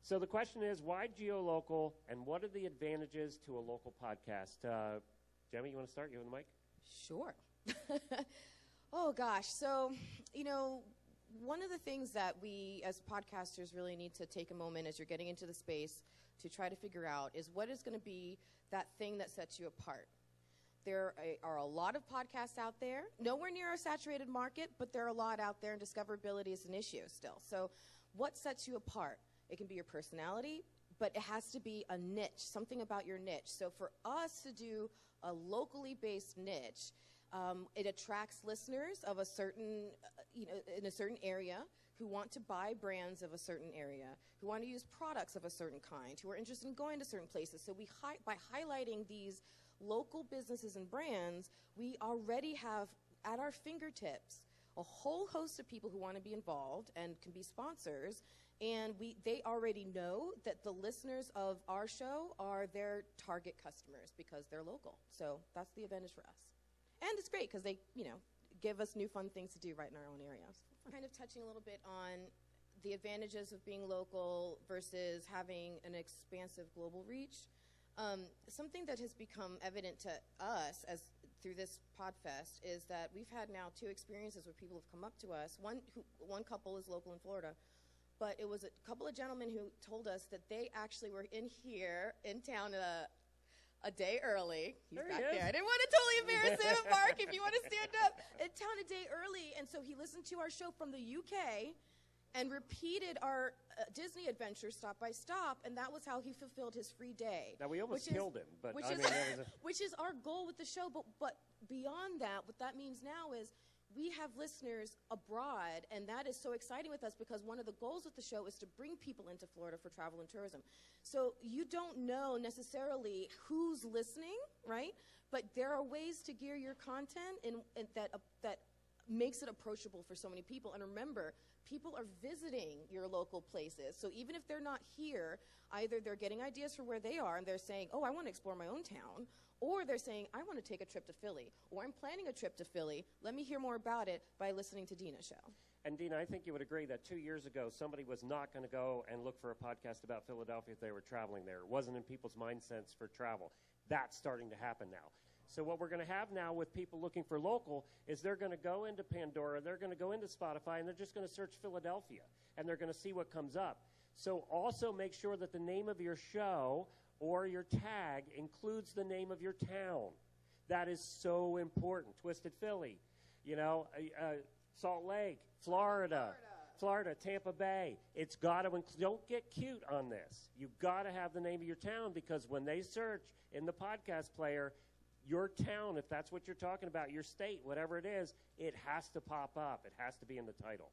So the question is, why Geo-Local, and what are the advantages to a local podcast? Jaime, you want to start? You have the mic? Sure. Oh, gosh. So, one of the things that we as podcasters really need to take a moment as you're getting into the space to try to figure out is what is going to be that thing that sets you apart. There are a lot of podcasts out there, nowhere near a saturated market, but there are a lot out there, and discoverability is an issue still. So what sets you apart? It can be your personality, but it has to be a niche, something about your niche. So for us to do a locally based niche, it attracts listeners of a certain, in a certain area who want to buy brands of a certain area, who want to use products of a certain kind, who are interested in going to certain places. So by highlighting these local businesses and brands, we already have at our fingertips a whole host of people who want to be involved and can be sponsors, and they already know that the listeners of our show are their target customers because they're local. So that's the advantage for us. And it's great because they, give us new fun things to do right in our own areas. Kind of touching a little bit on the advantages of being local versus having an expansive global reach. Something that has become evident to us through this Podfest is that we've had now 2 experiences where people have come up to us. One couple is local in Florida, but it was a couple of gentlemen who told us that they actually were in town a day early. He's back there. I didn't want to totally embarrass him, Mark, if you want to stand up. In town a day early, and so he listened to our show from the UK and repeated our Disney adventure stop by stop, and that was how he fulfilled his free day. Now, we almost killed him, but which is our goal with the show. But beyond that, what that means now is we have listeners abroad, and that is so exciting with us because one of the goals with the show is to bring people into Florida for travel and tourism. So you don't know necessarily who's listening, right? But there are ways to gear your content that makes it approachable for so many people. And remember, people are visiting your local places. So even if they're not here, either they're getting ideas for where they are and they're saying, oh, I want to explore my own town, or they're saying, I want to take a trip to Philly, or I'm planning a trip to Philly. Let me hear more about it by listening to Dina's show. And Dina, I think you would agree that 2 years ago, somebody was not going to go and look for a podcast about Philadelphia if they were traveling there. It wasn't in people's mindsets for travel. That's starting to happen now. So what we're going to have now with people looking for local is they're going to go into Pandora, they're going to go into Spotify, and they're just going to search Philadelphia, and they're going to see what comes up. So also make sure that the name of your show or your tag includes the name of your town. That is so important. Twisted Philly, Salt Lake, Florida, Tampa Bay. It's got to don't get cute on this. You've got to have the name of your town because when they search in the podcast player, your town, if that's what you're talking about, your state, whatever it is, it has to pop up. It has to be in the title.